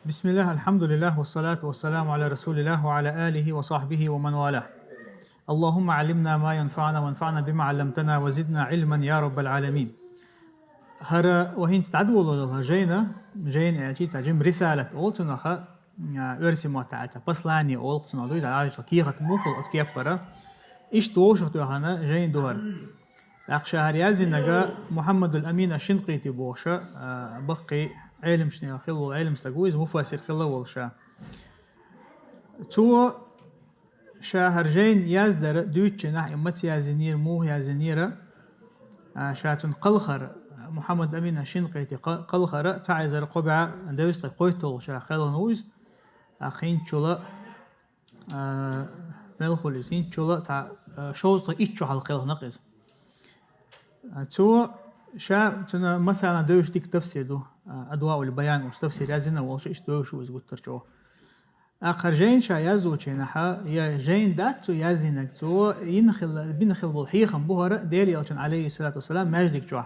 بسم الله الحمد لله والصلاة والسلام على رسول الله وعلى آله وصحبه ومن والاه. اللهم علمنا ما ينفعنا وانفعنا بما علمتنا وزدنا علما يا رب العالمين. هر وهين تتعدوا جين اعجي تعجم رسالة أولتناها ارسي ما تعالى بسلاني أولتنا دوي تعالى كيغة موخل أتكيبرا إيش توشخ هنا جين دوهر أخشى يازي نجا محمد الأمين الشنقيتي بوشة بقي علم شنو خلو علم استجوز مفسر خلو والشا تو شهر جين يازدر دوتش نح إمت يازنير مو يازنيرة شاتون قلخر محمد أمين الشنقيتي قلخر تعزر قبعة دوست قويتو شا خلو نوز أخين شلا ملخوليسين شلا تع شوز إيشو حلقة نقص تو شا تنا مثلا دوش ديك تفسير دو أدواء البيان وش تفسير يازنا وش إيش دوش وش قلت ترجعه آخر جين شا يازو شينها يا جين داتو يازنك تو بينخل بالحيخم بوهر ديري يلشن عليه الصلاة والسلام ماجدك جوا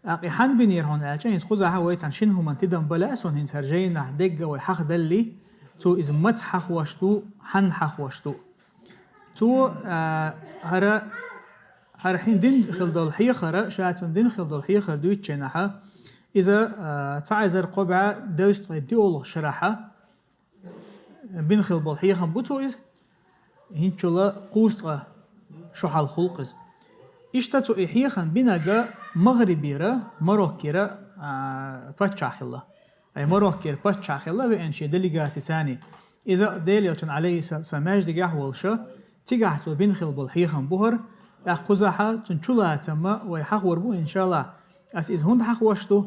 أقي حن بنير هون ألشان يسقوزها ويت عن شنو من تدم بلاسون هنسر جين دقة ويحخ دلي تو إذا متحخ وشتو حن حخ وشتو تو هرحين دين خلد الحيخرة شاتون دين خلد الحيخر دويت شنها إذا تعزر قبعة دوست ديول شرحة بين خلد الحيخم بوتويز هنشلا قوسطة شحال خلقز إشتاتو إحيخن بينجا مغربيرة مروكيرة باتشاخلة أي مروكير باتشاخلة بإنشي دليغاتي ثاني إذا ديليوشن عليه سماج دقاح والشا تيقاحتو بين خلد الحيخم بوهر أخذها تنشلها تما ويحق وربو إن شاء الله إذ هند حق وشتو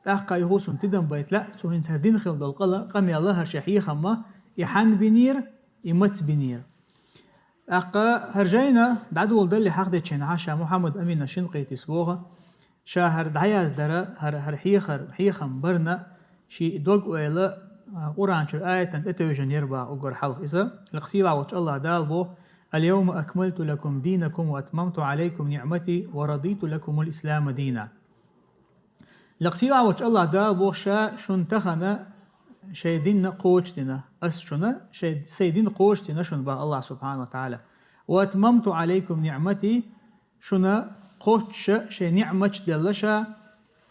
تأخذ يهوسون تدم بيت لا تهين سردين خلد القلة قم الله هرشحيه خما يحن بنير يمت بنير هرجينا دعدو ولدلي حق ديتشين عاشا محمد أمين الشنقيتي سبوغا شاهر دعياز درا هر حيخم برنا شي دوغ ويلا قرآن شر آية تنتوجن يربا وقر حلف إذا القصيلة وش الله دالبو اليوم أكملت لكم دينكم وأتممت عليكم نعمتي ورضيت لكم الإسلام دينا لقصيلا وش الله دا بوشا شن تخنا شيدين قوشتنا أسشنا سيدين قوشتنا شن با الله سبحانه وتعالى وأتممت عليكم نعمتي شنا قوش شي نعمت دلشا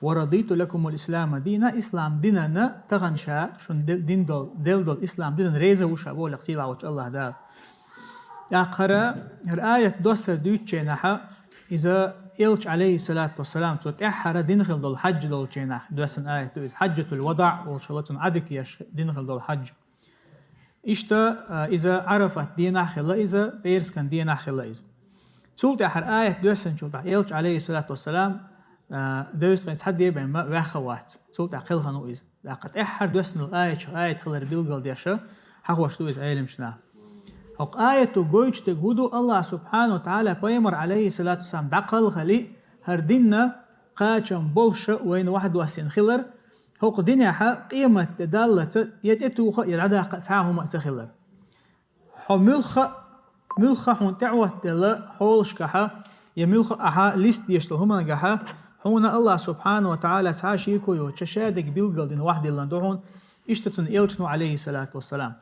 ورضيت لكم الإسلام دينا إسلام ديننا تغنشا شن دين دول إسلام دين ريزة وشا بو لقصيلا وش الله دا آخر الآية دوسر دوتشينها إذا إلش عليه الصلاة والسلام تتأحر دينخل دول حج دول تشينها دوسن آية دوز حجة الوداع والشلطن عدك يش دينخل دول حج إشتا إذا عرفت دينخل إذا بيرس كان دينخل إذا تولت آخر آية دوسن شلطة إلش عليه الصلاة والسلام دوس قيس حد يبين ما وخوات تولت أقلها نو إذا لقد أحر دوسن الآية خلر بيلقل ديشة حقوش دوز عيلم شناه هق آية تقولش تقولوا الله سبحانه وتعالى بيمر عليه الصلاة والسلام دقل خلي هردنا قاچم بولش وين واحد واسين خلر هق دنيا حق قيمة دالة يتأتوخ يدعدا قطعهم أتخلر ملخ هون تعوه دل حولش كها يملخ أها ليست يشتهما جها هنا الله سبحانه وتعالى تعاشيكو يوتشادك بيلقل دين واحد اللندوهون اشتتن إلشنو عليه الصلاة والسلام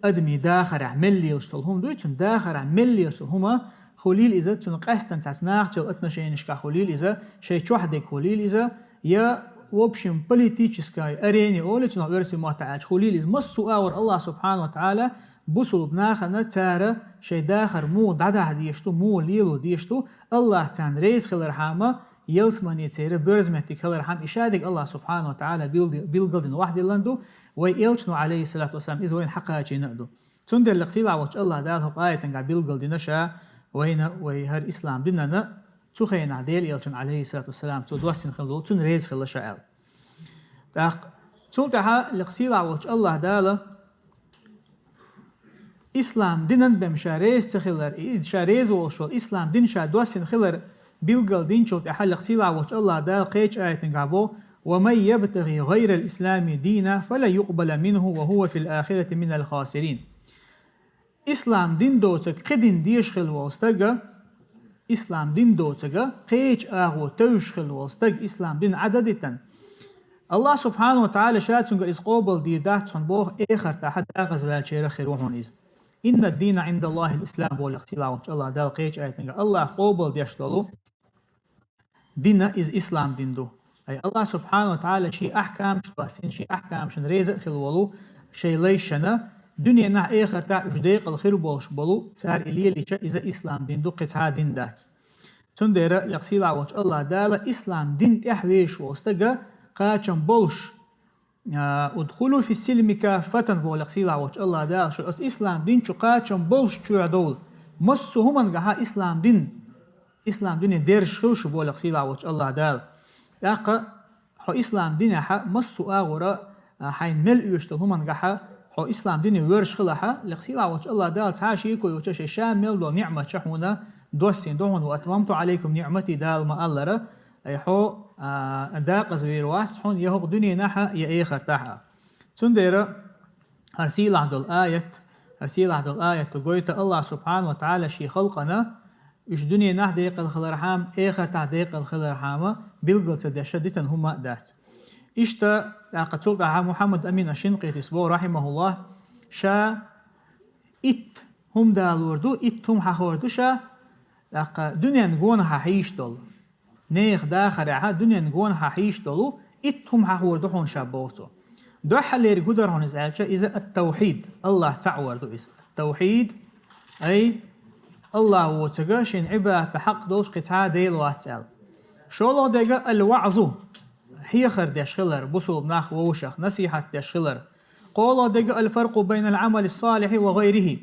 أدمي داخل عملي يشتلهم دويتون داخل عملي يشتلهما خليل إذا تنقستن تعسناخ تل أتنشينشكا خليل إذا شيء وحدك خليل إذا يا وبشم بوليتيشسكاي أريني أولتنا ورسي محتاج خليل إذا مصو آور الله سبحانه وتعالى بوصل بناخنا تارة شيء داخل مو دادا ديشتو مو ليلو ديشتو الله تان ريز خلر حاما يلسمان يتير برزمتي خلر حام إشادك الله سبحانه وتعالى بيلقلدن واحد اللندو ويلشنو عليه الصلاة والسلام إذا وين حقها شيء نقدو تندر لقصيلة وش الله داله آية تنقع بيلقلدن شا وين ويهر إسلام ديننا تخينا ديل يلشن عليه الصلاة والسلام تدوسن خلو تن ريز خل شاء تلتها لقصيلة وش الله داله إسلام دينن بمشاريز تخلر إذ شاريز وشو إسلام دين شا دوسن خلر بيلقلدن شو تحل لقصيلة وش الله دال قيش آية تنقع بو ومن يبتغي غير الإسلام دينا فلا يقبل منه وهو في الآخرة من الخاسرين إسلام دين دوتك قدن ديشخل والستقى إسلام دين دوتك قيش آغو توشخل والستق إسلام دين عددتن الله سبحانه وتعالى شاتون قال قوبل دير داتون بوه اخر تحت اغز والشير خيروهون إز إن الدين عند الله الإسلام بول اختلاع الله دال قيج آيات الله قوبل ديشتولو دين إز إسلام دين دو أي الله سبحانه وتعالى شي أحكام شتواسين شي أحكام شن ريزق خلولو شي ليشنا دنيا نا آخر تا جديق الخير بولش بولو تار إليه ليش إذا إسلام دين دو قطعة دين دات تندير يقصيلا وش الله دال إسلام دين تحويش وستجا قاچن بولش ادخلوا في السلم كافة بول يقصيلا وش الله دال شو إسلام دين شو قاچن بولش شو عدول مسو هم جها إسلام دين ديرش خل شو بول يقصيلا وش الله دال ياق حو إسلام دين ح مسو أغورا حين مل يشتل هم جها حو إسلام دين ورش خلها لقصيلا وش الله دال تعاشي كوي وش شامل دو نعمة شحونا دوسين دوهن وأتممت عليكم نعمتي دال ما الله أي حو داق زوير واحد حون يهوق دنيا نحا يأخر تحا تندير أرسيل عند الآية تقولت الله سبحانه وتعالى شي خلقنا إش دنيا نح ديق الخلرحام آخر تح ديق الخلرحام بلغل تدشدتا هما دات إشتا قتلت محمد أمين الشنقي تسبو رحمه الله شا إت هم دالوردو إت هم حخوردو شا دنيا نقون حيش دول نيخ داخل عها دنيا نقون حيش دولو إتهم حخوردو حون شابوتو دو حلير قدر هون إزالشا إذا التوحيد الله تعوردو إذا التوحيد أي الله وتقاشين عبادة حق دوش قطعة ديل واتسال شولو ديقا الوعظو هي خر ديشخلر بصول بناخ ووشخ نصيحة ديشخلر قولو ديقا الفرق بين العمل الصالح وغيره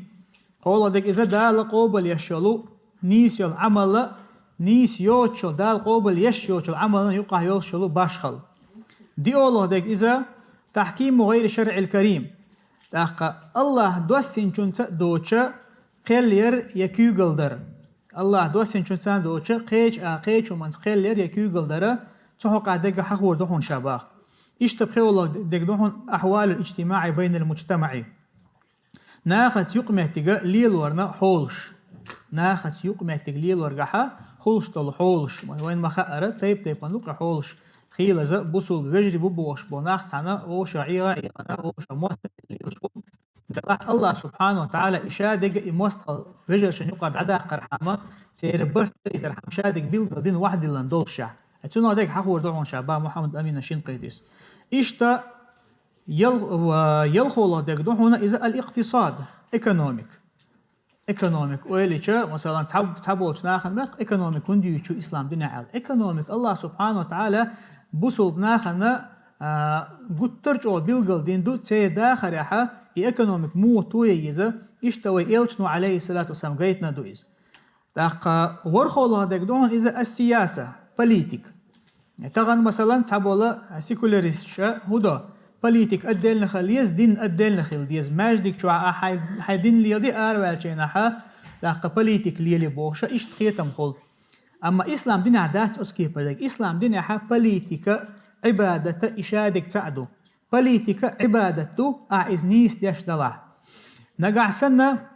قولو ديقا إذا دال قوبل يشلو نيس يول عمل نيس يوتشل دال قوبل يش يوتشل عمل يقع يوتشلو باشخل دي أولو ديق إذا تحكيم غير شرع الكريم تاقا الله دوسين چونتا دوچا قلير يكيوغل الله دوسين چونتا دوچا قيج ومنز قلير يكيوغل در تحقا ديق حقور دوحون شاباق اشتبخي والله ديق دوحون أحوال الاجتماعي بين المجتمعي ناخت يقمتيغا ليل ورنا حولش ناخت يقمتيغ ليل ورقاها حولش طول حولش وين ما خأرة تيب نلقى حولش خيلة زا بوصل وجري بوش بوناخ تانا وش عيرا وش موست الله سبحانه وتعالى إشادق موست وجر شن يقعد عدا قرحمة سير برت يترحم شادق بيل دين واحد اللي ندولشة اتونا ديك حقور دعون شعبا محمد أمين الشنقيطيس إشتا يلخو ديك دعونا إذا الاقتصاد economic ويليشا مثلا تابولش ناخن مق economic وندي يشو إسلام دين عال economic الله سبحانه وتعالى بوصل ناخنا قطرج أو بيلقل دين دو تي داخل يحا economic مو توي يزا يشتوي إلشنو عليه الصلاة والسلام قيتنا دو إز داقا ورخو الله ديك دون إذا السياسة politic تغن مثلا تابولا سيكولاريست هدا politic أدل نخل يز دين أدل نخل ديز ماجدك شو حي دين ليدي أروال شيناها داقا politic ليلي بوشا إيش تخيتم خل أما إسلام دين عادات أسكي بدك إسلام دين يحا politic عبادة إشادك تعدو politic عبادته أعز نيس ديش دلع نقع سنة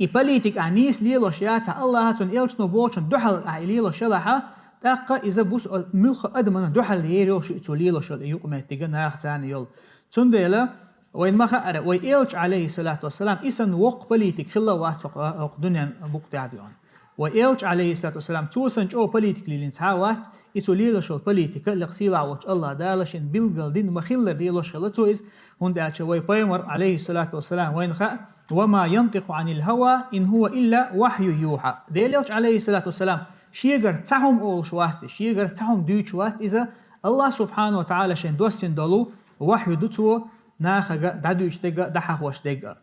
politic عنيس ليلو شياتا الله هاتون إلشنو بوشن دحل أعليلو شلحا داقا إذا بوس ملخ أدمنا دحل يريو شئتو ليلو شل يقمت تيغن هاختاني يول تنديلا وين ما خأر ويلش عليه الصلاة والسلام إسن وق politic خلا واتوق دنيا بوقتي عديون ويلش عليه الصلاة والسلام توسنج أو politic للنتهاوات إتو ليلو شل politic لقصيلا وش الله دالشن بلغل دين مخلر ليلو شلتو إز هند أتشوي بيمر عليه الصلاة والسلام وين خأ وما ينطق عن الهوى إن هو إلا وحي يوحى ديلش عليه الصلاة والسلام شيغر تهم أول شواست شيغر تهم دو شواست إذا الله سبحانه وتعالى شن دوسن دلو وحي دوتو ناخا دادو اشتغا دحق واشتغا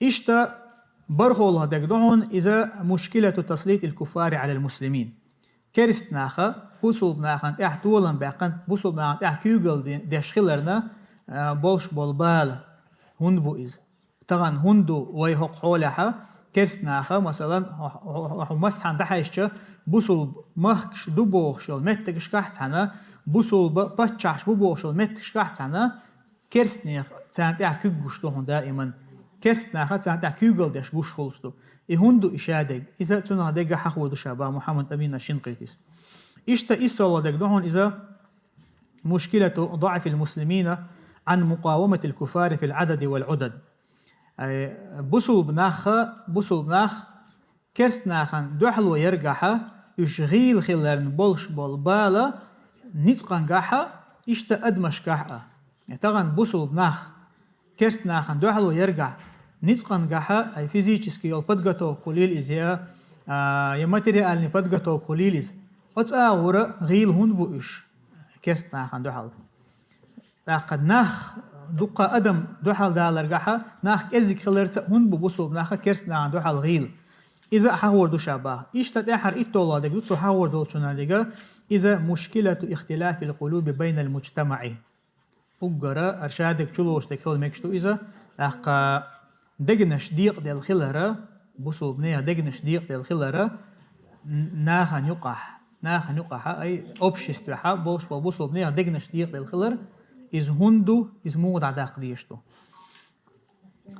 إشتا برخو الله دقدعون إذا مشكلة تسليط الكفار على المسلمين كرست ناخا بوصل بناخا تولن باقن بوصل بناخا كيوغل ديشخلرنا بولش بولبال هندبو إز طبعا هندو ويهق حولها كرست ناخا مثلا مسحن دحيشة بوصل مخش دوبوشل متكش كحتنا بوصل بتشعش بوبوشل متكش كحتنا كرست ناخ تانتع كيوغشتوهن دائما كرست ناخا تانتع كيوغل ديش بوش خلشتو هندو إشادق إذا تنا دقا حقو دو شابا محمد أمين الشنقيطيس إشتا إسالة دق دهون إذا مشكلة ضعف المسلمين عن مقاومة الكفار في العدد والعدد. بوسل بناخ كرستناخن دوحلو يرجعها يشغيل خلرن بولش بالبالا نتقنجحها إشتا أدمشكحها. طبعا بوسل بناخ كرستناخن دوحلو يرجع نتقنجحها أي فيزيكسكي يل بدغتو قليل إزيا يا ماتيريال بدغتو قليل إز أتأور غيل هون بوش كرستناخن دوحل. لقد ناخ دقة أدم دوحل دالرجحها ناخ كزك خلرت هون بوسل بناخ كرستناخن دوحل غيل. إذا حاور دو شابه إشتا أحر إتولا دك دوتسو حاور دولشنا ديجا إذا مشكلة اختلاف القلوب بين المجتمع أجرا أرشادك شلوش تكل مكشتو إذا أحقا دجنش ديق دل خلرة بوسو بنيها دجنش ديق دل خلرة ناخن يقح أي أبشست بحا بولش بوسو بنيها دجنش ديق دل خلر إز هندو إز مود عداق ديشتو.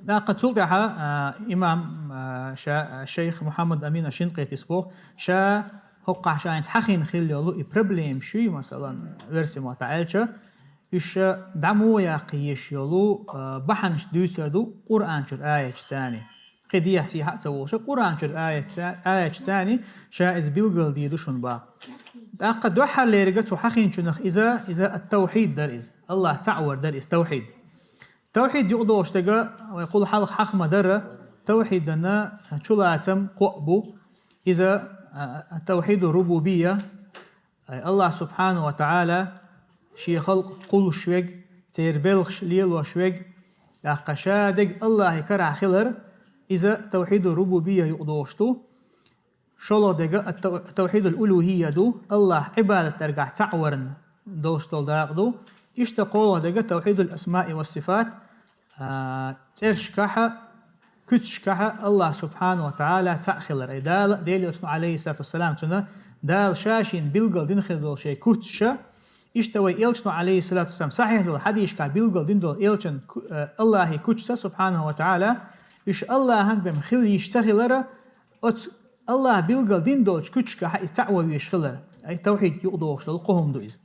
قد سلطها إمام الشيخ محمد أمين الشنقيطي سبوه شا هقع شاينس حخين خليلو إبربليم شي مثلا ورسي متعالشة إيش دعمو يقيش يلو بحنش دوتردو قرآن شر آية ثاني قديه سيحة تسووش قرآن شر آية ثاني شا إز بيلغل ديدوشن با قد دوحر ليرغتو حخين شنخ إذا التوحيد در إز الله تعور در إز توحيد توحيد يقضوش تجا ويقول حلق حخمة درة توحيد أن شلاتم قبو إذا توحيد الربوبية الله سبحانه وتعالى شي خلق قل شويق تيربلخ ليل وشويق قشادق الله يكرع خلر إذا توحيد الربوبية يقضوشتو شلو دجا توحيد الألوهية دو الله عبادة ترجع تعورن دوشتل داقدو إشتقول دجا توحيد الأسماء والصفات ترشكها كتشكها الله سبحانه وتعالى تأخلر أي دال ديل عليه الصلاة والسلام تنا دال شاشين بيلقل دين خدول شيء كتشة إشتوي إلشنا عليه الصلاة والسلام صحيح دول حديش كا بيلقل دين دول إلشن الله كتشة سبحانه وتعالى إش الله هن بمخل يشتغلر أت الله بيلقل دين دول كتشكها استعوى يشغلر أي توحيد يقضوش القهم دويز.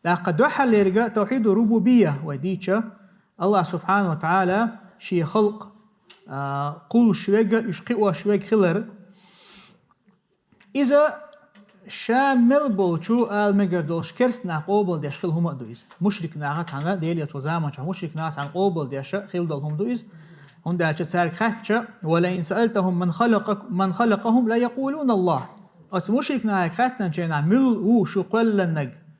لقد دوحة ليرجع توحيد الربوبية وديتشا الله سبحانه وتعالى شي خلق قل شويق يشقوا شويق خلر إذا شامل بولشو المجردوش كرسنا قوبل ديش خل هم دويز مشرك ناقت عنا ديلية وزامان مشرك ناس عن قوبل ديش خل دلهم دويز هم دالش تسارك خاتشا ولئن سألتهم من خلقهم لا يقولون الله أت مشرك ناقت خاتنا جينا ملو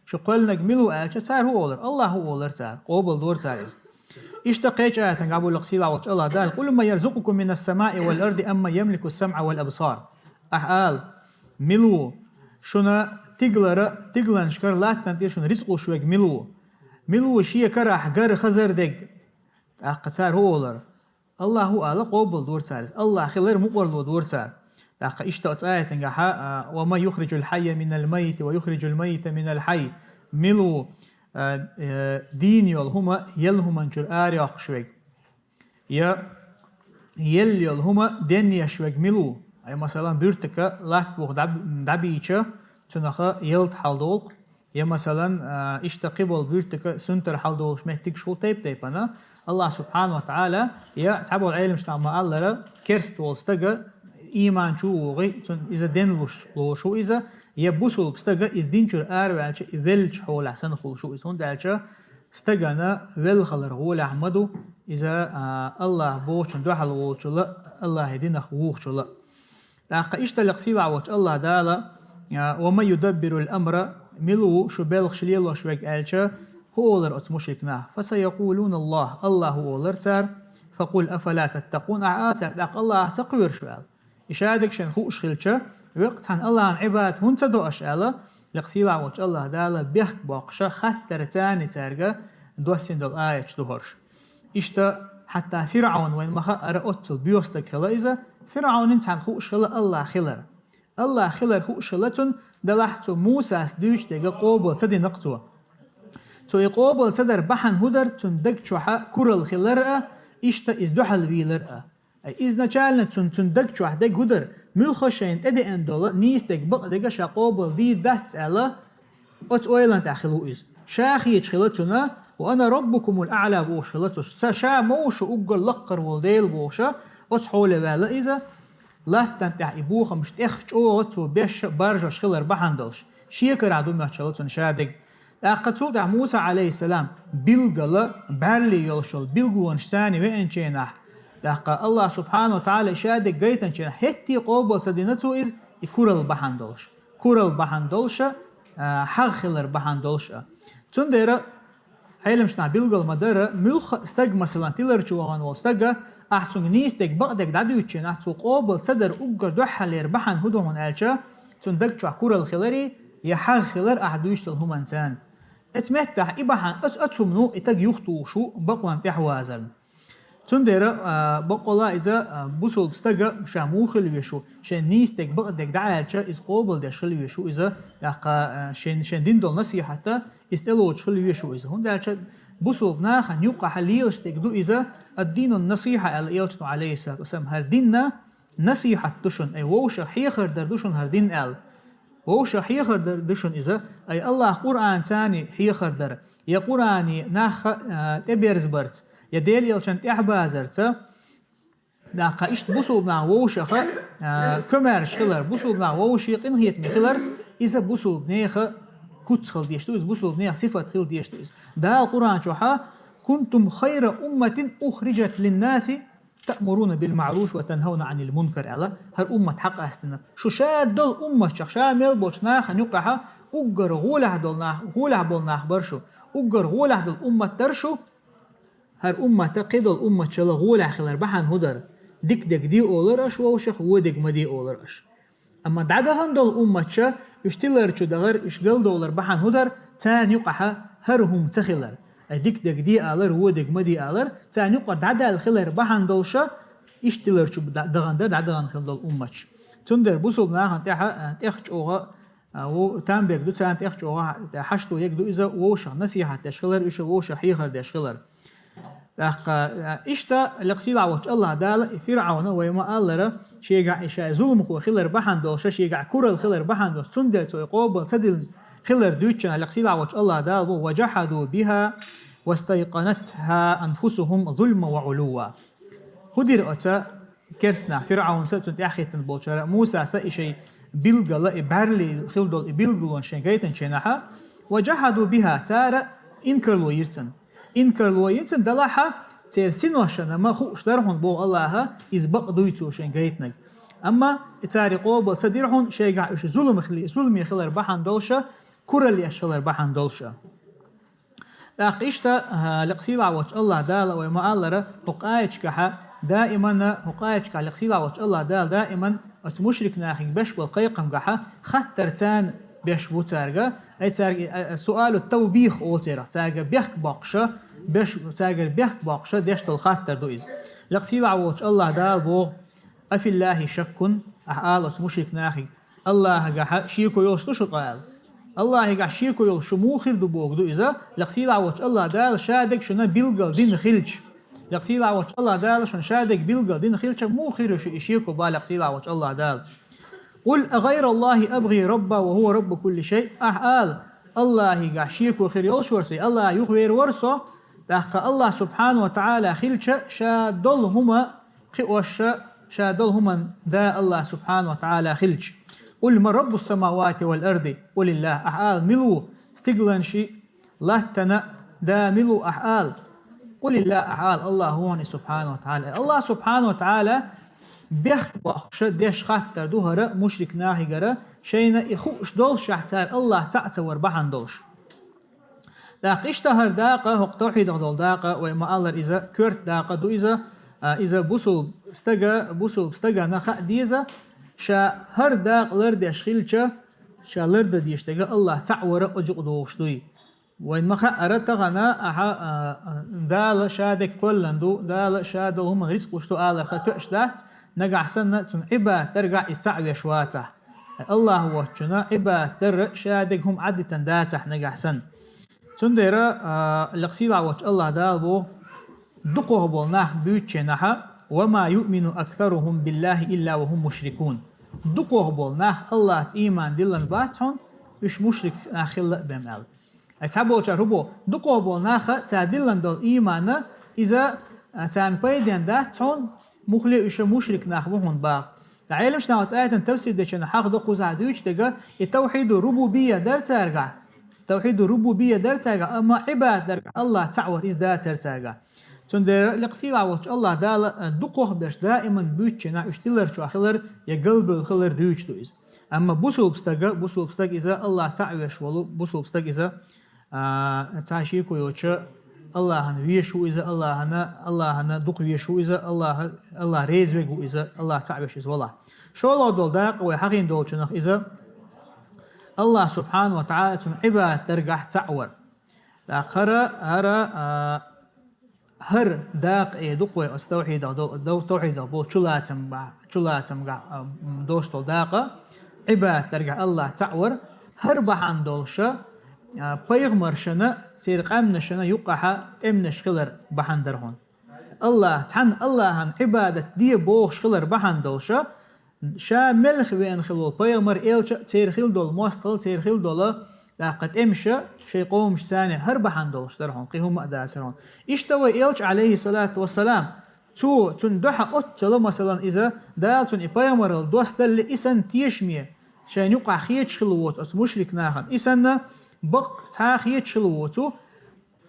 شقلنك ملو ألش تسار هو أولر الله هو أولر تسار قوبل دور تساريز اشتقيت آية قابل لقصيلة وش الله دال قل ما يرزقكم من السماء والأرض أما يملك السمع والأبصار أحال ملو شنا تقلن شكر لا تنتير شنا رزقو شوك ملو شيء كره حجر خزر دق أقصار هو أولر الله هو ألا قوبل دور تساريز الله خلير مقبل دور تسار اشتقت آية وما يخرج الحي من الميت ويخرج الميت من الحي ملو دين يل هما يلهما جر آريق شويق يل هما دنيا شويق ملو أي مثلا بيرتك لات بوغ دبيچه تنخا يلت حالدولق يا مثلا اشتقبل بيرتك سنتر حالدولق شمهتك شغل تيب أنا الله سبحانه وتعالى يا تعبوا العلم شتعما الله كرستول استقى إيمان شو وغي إذا دين لوشو إذا يبوسول بستجا إز دينشر والش فيلش حول حسن خلشو إسون دالش استجانا فيل خلر هو لحمدو إذا الله بوشن دوحل ووشلا الله يدينا خوشلا لقى إشتلق سيلا وش الله دالا وما يدبر الأمر ملو شو بلغ شليل وشوك ألش هو أولر أتمشركنا فسيقولون الله هو أولر تار فقل أفلا تتقون أعاتر لقى الله تقوير شوال إشادك شن خوش خلشة وقت عن الله عن عباد هنت دو أشعلا لقسيلا وش الله دالا بيحك باقشة خطر تاني تارجا دوسين دول آية دهرش إشتا حتى فرعون وين ما أرأتل بيوستك خلا إذا فرعون انت عن خوش خلا الله خلر خوش خلتون دلحتو موسى سدوش تيجا قوبل تدي نقطوه تو يقوبل تدر بحن هدر تندق شوحا كرل خلرأ إشتا إزدوحل ويلرأ إذا نجالنا تندق شوح دق هدر ملخشين أدي أندولا نيستك بق دقا شاقوبل دي دهت ألا أت أويلان تأخلو إز شاخي خلتنا وأنا ربكم الأعلى بوش خلتوش شا موش أقل لقر والديل بوشا أصحول بالا إذا لا تنتع إبوخا مش تخش أوتو بيش برجا شخلر بحندلش شيكر عدو محشلتون شادق قد دع موسى عليه السلام بلغلا برلي يلشل بلغوانش ثاني وين شينح دقا الله سبحانه وتعالى شادق جيتن شينح هتي قوبل تدينتو إز كورل بحندلش كورل بحندلش حق خلر بحندلش تندر علم شنا بلغل مدر ملخ استج مثلا تلر شوغان واستجا أحسن نيستك بقدك دعوتشين أحسن قابل صدر أجر دحلير بحن هدومن ألشة تندق شو كورة الخلري يحر خلر أحدوش لهم إنسان اتمتع إبحن أتمنو إتج يختو شو بقوان تحوازن تندر بقولا إذا بوصل بستجا شاموخل ويشو شن نيستك بقدك دعالشة إز قابل دشل ويشو إذا شن دين دول نصيحة استلوج شل ويشو إذا هون دعالشة بوصل ناخن يقع حليلش تقدو إذا الدين النصيحة الإلشتو عليه الصلاة والسلام هر ديننا نصيحة دشن أي ووشا حيخر دردشن هر دين ووشا حيخر دردشن إذا أي الله قرآن تاني حيخر در يا قرآني ناخ تبيرز برت يا ديل يلشن تحبازرت داقا إشت بوصل بنا ووشا كمارش خلر بوصل بنا ووشي قنهيت مخلر إذا بوصل بنيخ كوتس خل ديشتوز بوصل بنيخ صفة خل ديشتوز دا القرآن شوحا كنتم خير أمة أخرجت للناس تأمرون بالمعروف وتنهون عن المنكر على هر أمة حق أستنا شو شاد دول أمة شامل بوشناخ نقحة أجر غوله بولناخ برشو أجر غوله دول أمة ترشو هر أمة تقيد الأمة شلا غوله خلر بحن هدر ديك دي أولرش ووشخ وديك مدي أولرش أما دعدهن دول أمة شا اشتلر شو دغر اشغل دولر بحن هدر تان يقحة هرهم تخلر ديك دي آلر وديك مدي آلر تان يقر دعدا الخلر بحن دولشا اشتلر شو دغن دعدهن خل دول أمة تندر بوصل ناخن تخش أوها و تام بيك دو تان تخش أوها حشتو يكدو إذا ووشخ نصيحة تشخلر إيش ووشخ حيخر تشخلر إشتا لقسيل عوج الله دال فرعون ويما ألر شيء إشاء ظلم خو خلر بحن دولشا شيء كورل خلر بحن دول تندر تو يقوبل تدل خلر دوتشنا لقسيل عوج الله دال وجحدوا بها واستيقنتها أنفسهم ظلما وعلوا هدير أتا كرسنا فرعون ستنت أخيتن بولشارة موسى سأشي بلغلا إبارلي خلدول إبلغلون شنغيتن شنحا وجحدوا بها تارا إنكرلو يرتن دلاحا تيرسين وشنا ما خوش درهن بو الله إزبق دويتو شنغيتنك أما تاري قوبل تديرهن شيقع إش ظلم يخلر بحن دولشا كورل يشلر بحن دولشا إشتا لقسيل عوج الله دال وما ألر هقايتشكها دائما هقايتشكها لقسيل عوج الله دال دائما مشرك ناخي بش بالقيقم قحا خطرتان بش بوتارجا أي تارج سؤال التوبيخ أوتيرا تارج بيحك باقشة بش تارج بيحك باقشة ديشت الخطر دويز لقسيل عوج الله دال بو أفي الله شك أحال مشرك ناخي الله قحا شيكو يوشتوش قال الله يقع شيكو يل شموخر دو بوغ دو إذا لقسيل عوج الله دال شادك شنا بيلغل دين خلج لقسيل عوج الله دال شن شادك بيلغل دين خلج موخر شيكو با لقسيل عوج الله دال قل أغير الله أبغي ربا وهو رب كل شيء أحال الله يقع شيكو خير يل شورسي الله يغير ورسو داق الله سبحانه وتعالى خلج شادل هما خيوش شادل هما دا الله سبحانه وتعالى خلج قل من رب السماوات والأرض قل الله أحال ملو استقلنشي لا تنا دا ملو أحال قل الله أحال الله هو سبحانه وتعالى الله سبحانه وتعالى بيخبخ ديش خاطر دوهرة مشرك ناهي جرا شينا يخوش دولش حتى الله تعتور بحن دولش داق اشتهر داقة هق توحيد دول داقة وما الله إذا كرت داقة دو إذا بوصل استجا نخا ديزا شا هر داق لرد أشخيلشا شا لرد ديشتغا الله تعور أجق دوشتوي وإن مخا أردتغنا دال شادك كلندو دال شادو هم رزق وشتو آلر خاتوش دات نقع سنة عبا ترقع يستعوي شواته الله وشنا عبا تر شادك هم عدة داتح نقع سن تندر لقسيل عوش الله دالبو دقوه بولناح بيوتشنها وما يؤمن أكثرهم بالله إلا وهم مشركون دقوه بولناح الله إيمان دلن باتهم إش مشرك آخر بمال تعبول شربو دقوبول ناخ تعدلن دول إيمانا إذا تان بيدين ده تون مخلي إيش مشرك ناخوهن باق العلم شنو آية تفسير دشنا حق دقوز عدوش تجا التوحيد الربوبية در ترجع توحيد الربوبية در ترجع أما عباد در الله تعور إز دا ترجع تندر لقصيل عوض الله دال دقوه برش دائما بيتشنا اشتلر شو أخلر يقلب الخلر دوش دويز أما بوصل بستق إذا الله تعويش ولو بوصل بستق إذا تعشيكو يوتش الله هن ويشو إذا الله هن دق ويشو إذا الله ريز ويجو إذا الله تعبش إذا والله شو الله دول داق وحقين دول شنخ إذا الله سبحانه وتعالى تن عباد ترجع تعور داقرا هر داق دق واستوحيد دول توحيد بول شلاتم دوش دول داق عباد ترجع الله تعور هر بحان دولشة پیغمبر شنا تيرقام نشنا يقحا امنش خلر بحندرهن الله تحن الله هن عبادة دي بوخ خلر بحندلشا شا ملخ وين خلول پیغمبر إلش تيرخيل دول مستقل تيرخيل دول لقد امشى شي قوم ثاني هر بحندلش درهن قيهم اداسرهن اشتوى إلش عليه الصلاة والسلام تو تندح اتلو مثلا اذا دالتون پیغمبر دوست اللي اسن تيشمي شان يقع خيش خلوت اس مشرك ناخن اسن بق تاخيت شلوتو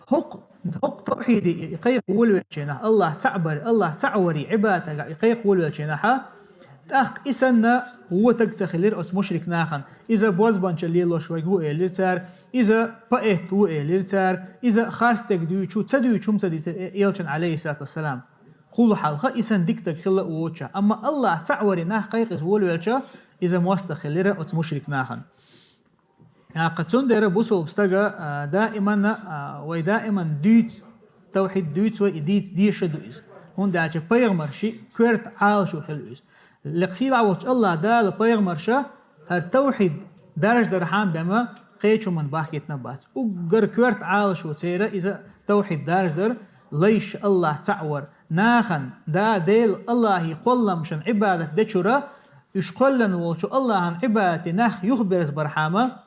حق توحيدي يقيق ولوجنا الله تعوري عبادة يقيق ولوجنا تاخ اسنا هو تغتخلير اس مشرك ناخن اذا بوز بانش ليلو شوي هو اليرتر اذا بايت هو اليرتر اذا خارستك دوچو تدوچوم تدي يلچن عليه الصلاه والسلام كل حلقه اسن ديك خلا ووچا اما الله تعوري نا قيق ولوجا اذا مستخلير اس مشرك ناخن قطن دير بوصل بستجا دائما ديت توحيد ديت وديت ديش دويز هون دالش بيغمر شيء كرت عال شو خلويز لقصيد عوض الله دال بيغمر شا هر توحيد درج درحان بما قيتشو من باحكيت نبات وقر كرت عال شو تيرا إذا توحيد درج در ليش الله تعور ناخن دا ديل الله يقول مشان عبادة دشورا يشقلن والشو الله عن عبادة ناخ يخبرز برحامه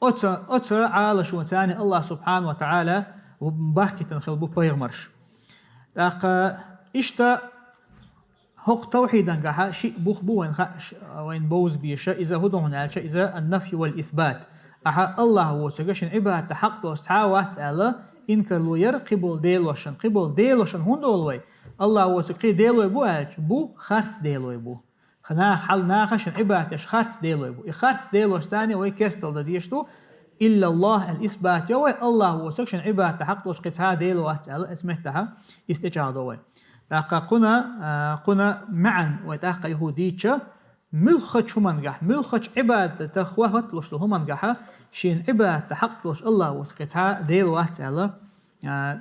أتا عالة شو ثاني الله سبحانه وتعالى وبحكي تنخلبو بيغمرش لقى إشتا هق توحيدا قاها شيء بوخ بو وين بوز بيشا إذا هدو هنالك إذا النفي والإثبات أحا الله هو تقشن عبادة حق دوش تعاوات ألا إنكر لوير قبول ديلوشن هندولوي الله هو تقي ديلوي بو ألج بو خارت ديلوي بو خناخ حل ناخشن عبادة خارت ديلوي بو خارت ديلوش ثاني وي كرستل دديشتو إلا الله الإثبات يوي الله هو تقشن عبادة حق دوش قتها ديلوات ألا اسمتها استجادوي لقى قنا معا ويتاقى يهوديتشا ملخش همانجح ملخش عبادة تخوهت لش همانجحا شين عبادة حق لش الله وتقتها ديل وات الله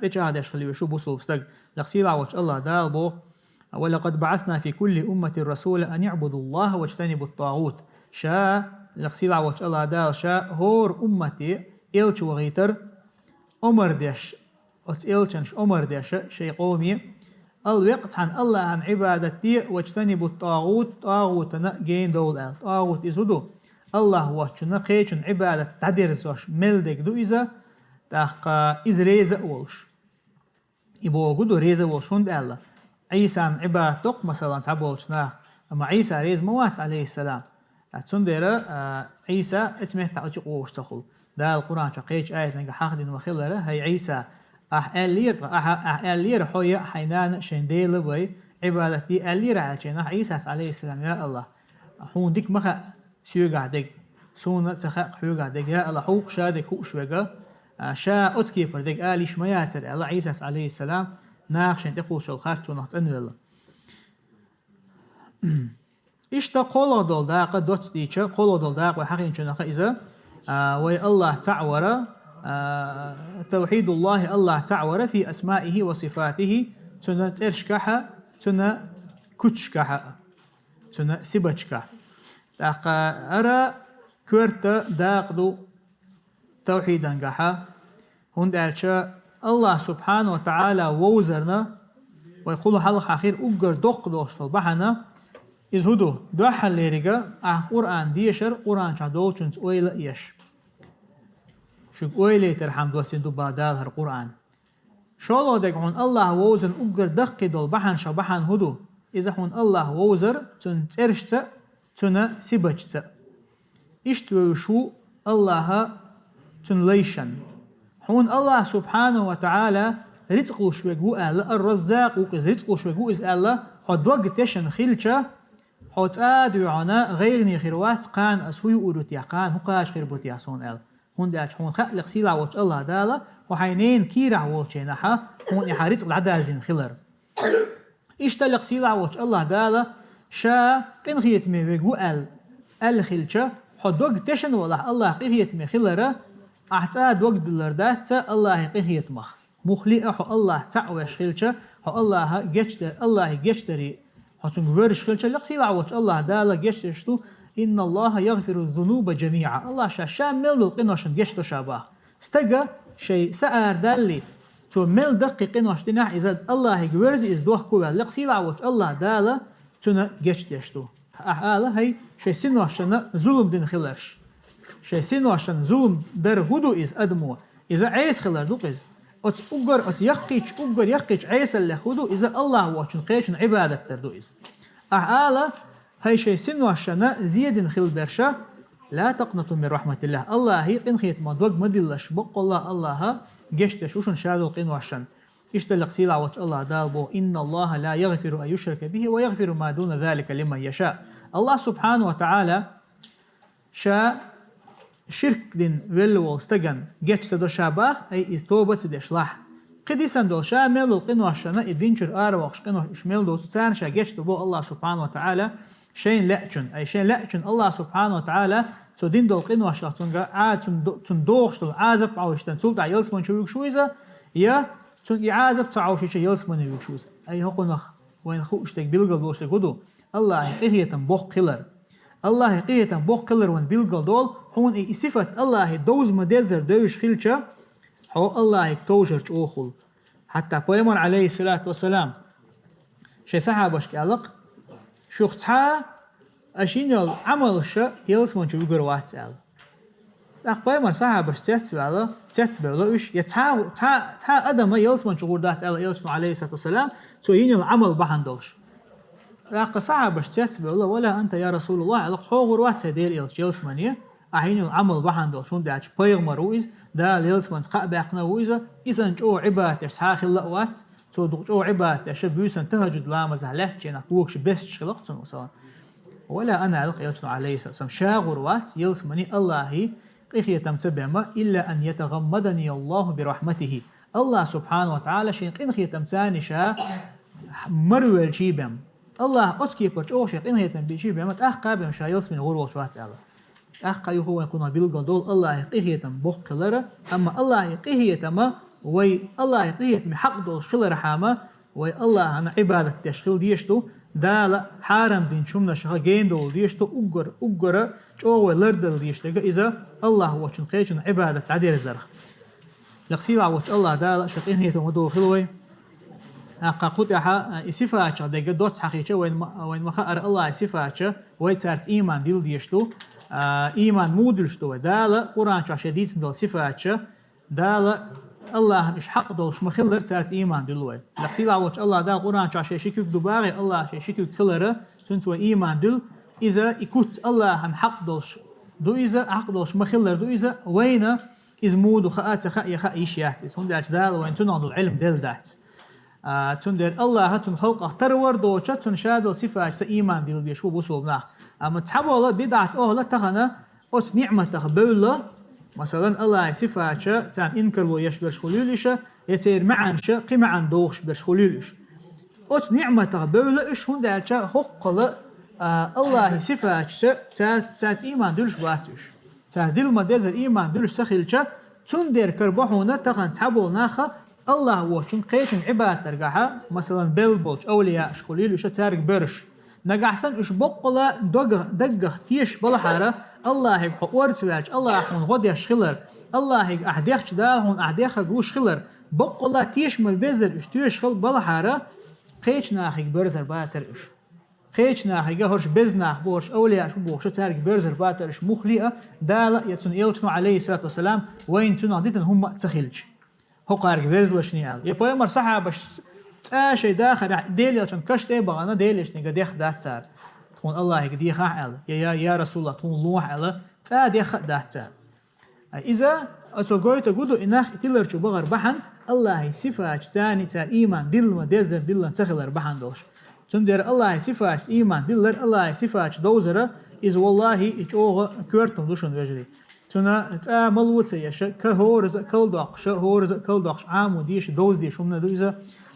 تجادش خلي وشو بوصل بستق لقصيلا وش الله دالبو ولقد بعثنا في كل أمة الرسول أن يعبدوا الله واجتنبوا الطاغوت شا لقصيلا وش الله دال شا هور أمتي إلش وغيتر أمر ديش إلشنش أمر ديش شي قومي الوقت عن الله عن عبادتي واجتنبوا الطاغوت طاغوتنا جين دول طاغوت إزودو الله واتشنا قيشن عبادة تدرسوش ملدك دو إذا تحقا إز ريزة أولش إبو قدو ريزة أولش هند الله عيسى عن عبادتك مثلا تعبولشنا أما عيسى ريز موات عليه السلام تسندر عيسى اسمه تعطيق ووش تخل دا القرآن شقيش آية نجا حاخدين وخلره هي عيسى أهلير حويا حينان شنديل بوي عبادتي أهلير عالشينا عيسى عليه السلام يا الله حون ديك مخا سيوغا ديك سونا تخاق حيوغا ديك يا الله حوق شادك حوق شوغا شا أتكيبر ديك آليش ما ياتر الله عيسى عليه السلام ناقشن تقول شو الخارج ونحط أنو الله إشتا قولو دول داقة دوت ديشا قولو دول داقة وحقين شنخا إذا وي الله تعورا توحيد الله تعالى في أسمائه وصفاته تنا ترشكها تنا كتشكها تنا سبشكها تاقا أرى كورت داقدو توحيدا قها هند ألشا الله سبحانه وتعالى ووزرنا ويقول حلق أخير أقر دوق دوشتل بحنا إزهدو دوحا ليريقا قرآن ديشر قرآن شادول چنس ويلا إيش شو قويلي ترحم دوسين دو بادال هر قرآن شالله دقون الله ووزن أجر دقي دول بحن شبحن هدو إذا هون الله ووزر تن ترشت تن سبجت إشتوي شو الله تن ليشن هون الله سبحانه وتعالى رزقه شوي جو الرزاق وكز رزقه شوي جو إز الله حد وقت تشن خيلشة حد يعنا غيرني خيروات قان أسوي أورت يقان هو قاش خير بوت يحصون هون داش هون خلق سيلا وش الله دالا وحينين كيرع وشينها هون يحارق العدازين خلر اشتلق سيلا وش الله دالا شا قن خيت مي وجو الخلشة حد وقت تشن ولا الله قيت مي خلره أحتاج وقت دلردات الله قيت مخ مخلئه الله تعوش خلشة الله جشتر الله جشتري حتون ورش خلشة لقسي لعوش الله دالا جشتشتو إن الله يغفر الذنوب جميعا الله شامل القنوشن جشتو شابه استجا شيء سأر دالي تو مل دقيق قنوش تنح إذا الله جورز إز دوه كوه لقسي لعوش الله دالا تنا جشتشتو أحاله هي شيء سنوشن ظلم دين خلش شيء سنوشن ظلم در هدو إز أدمو إذا عيس خلر دوقز أت أجر أت يقيش عيس اللي خدو إذا الله واشن قيشن عبادة تردو إذا أحاله هاي شيء سنو عشان زيد خل برشا لا تقنطوا من رحمة الله الله هي قن خيت ما دوق مدلش بق الله جشتش وشن شادو قن وعشان اشتلق سيلا وش الله دالبو إن الله لا يغفر أن يشرك به ويغفر ما دون ذلك لمن يشاء الله سبحانه وتعالى شاء شرك دين ولو استجن جت دو شابه أي استوبت دشلاح قديسن دول شامل القنو عشان الدينشر وقش قنو شمل دو تسان شا جت بو الله سبحانه وتعالى شين لأجن أي شين لأجن الله سبحانه وتعالى تدين دول قنو عشان تنقع تندوخش دول عازب عوش تنسلت عيلس من شو يكشويزه يا تن عازب تعوش شيء يلس من يكشويز أي هقول وين خوش تك بيلقل دوش تقولوا الله يقيه تنبوخ كلر الله يقيه تنبوخ كلر وين بيلقل دول هون أي صفة الله دوز مدزر دوش خلشة هو الله يكتوجر أوخل حتى بيمر عليه الصلاة والسلام شيء صحابش كالق شوختها أشينيل عمل شيء يلس من شو يقول واتسال أخ بيمر صحابش تتبع إيش يتعاو تا أدم يلس من شو قردات يلس عليه الصلاة والسلام تو ينيل عمل بحندلش أخ صحابش تتبع ولا أنت يا رسول الله على حوغر واتسدير يلس منيه أحين العمل بحندل شون داش بيغمر ويز دا ليلس من قا باقنا ويزا إذا جو عبادة ساخ اللقوات تو جو عبادة شبيسن تهجد لا مزحلات جينا كوكش بس شلقتن وصان ولا أنا علق يلسن عليه السلام شاغروات يلس مني الله قيخية تمتبعما إلا أن يتغمدني الله برحمته الله سبحانه وتعالى شين قيخية تمتاني شا مروي الجيبم الله أتكي برج أو شين قيخية تمبيجيبم أخقابم شا يلس من غرو شوات الله أخقا هو يكون بيلقى دول الله يقيه بوق كلره أما الله يقيه ما وي الله يقيه حق دول شلر حامة وي الله أنا عبادة تشغيل ديشتو دال حرم دين شمنا شها جين دول ديشتو أجر جو لردل ديشتو إذا الله هو شن قيشن عبادة تعدير الزرخ لقسيلا وش الله دال شقين هي تمدو خلوي أقا قطعها إصفاتش دقة دوت حقيقة وين ما خير الله إصفاتش ويتسارت إيمان ديل ديشتو إيمان مودلشتو دالة قرآن شديد دول صفاتش دالة الله مش حق دول شمخلر تارت إيمان دلوي لقسيلا وش الله دال قرآن شيشيكوك دباغي الله شيشيكوك خلره تنتو إيمان دل إذا إكوت الله هم حق دولش دو إذا حق دولش مخلر دو إذا وين إذ مود خاء خاء يشيات إذ هنداش دال وين تنعد العلم دل دات تندر الله تن خلقه ترور دوشة تنشاد صفات إيمان دل بيشوف بوصلنا أما تحول بدعة لا تخنا أت نعمة تخبله مثلا الله صفات تان إنكر ويشبرش خليلش يتير معن شا قمعن دوش برش خليلش أت نعمة تخبله إيش هنداش حق الله صفات تات إيمان دلش باتش تات دل ما دزر إيمان دلش سخيلش تندر كربحونا تخن تحول ناخه الله وشن قيشن عبادة ترجعها مثلا بيلبولش أولياء شخليلش تارك برش نجحسن إيش بقلا دقة تيش بالحارة الله هيك حوار سواج الله هون غدي شخلر الله هيك أحديخ ده هون أحديخ جوش خلر بقلا تيش مبذر إيش تيش خل بالحارة قيش ناخيك برزر باتر إيش خيشنا هيجا هرش بزنا بورش أولياء شو بورش تارك برزر باترش مخلئة دالة يتون إلشنو عليه الصلاة والسلام وين تناديتن هم تخلج هو قارك برزلش نيال يبقى مر صحابة شيء داخل ديل يلشن كشتة بغانا ديلش نيجا ديخ داتار تكون الله يقدي خاعل يا رسول الله تكون لوح على تا ديخ داتار إذا أتوقعت تقولوا إنك تلر شو بغر بحن الله صفات ثاني تا إيمان دل ما دزر دل تخلر بحن دوش تندر الله صفات إيمان دلر الله صفات دوزره إذ والله إجوه كورتم دوشن وجري تنا تا ملوت يش كهورز كل داقش هورز كل داقش عام وديش دوز ديش ومن دوزة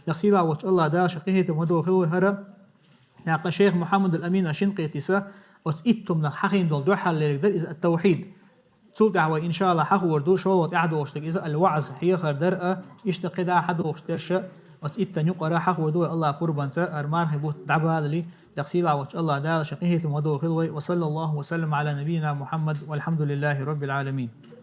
يغسيلا وش الله دا شقيه تمدو خلو هرا ناقا شيخ محمد الأمين أشنقي تسا وتئتم حقين دول دو حل لرقدر إذا التوحيد تول دعوة إن شاء الله حق وردو شوط أعد وشتك إذا الوعظ هي خردر يشتقد أحد وشترش وتئتن يقرأ حق وردو الله قربان تا أرمان هبوت دعوة لي يغسيلا وش الله دا شقيه تمدو خلو وصلى الله وسلم على نبينا محمد والحمد لله رب العالمين.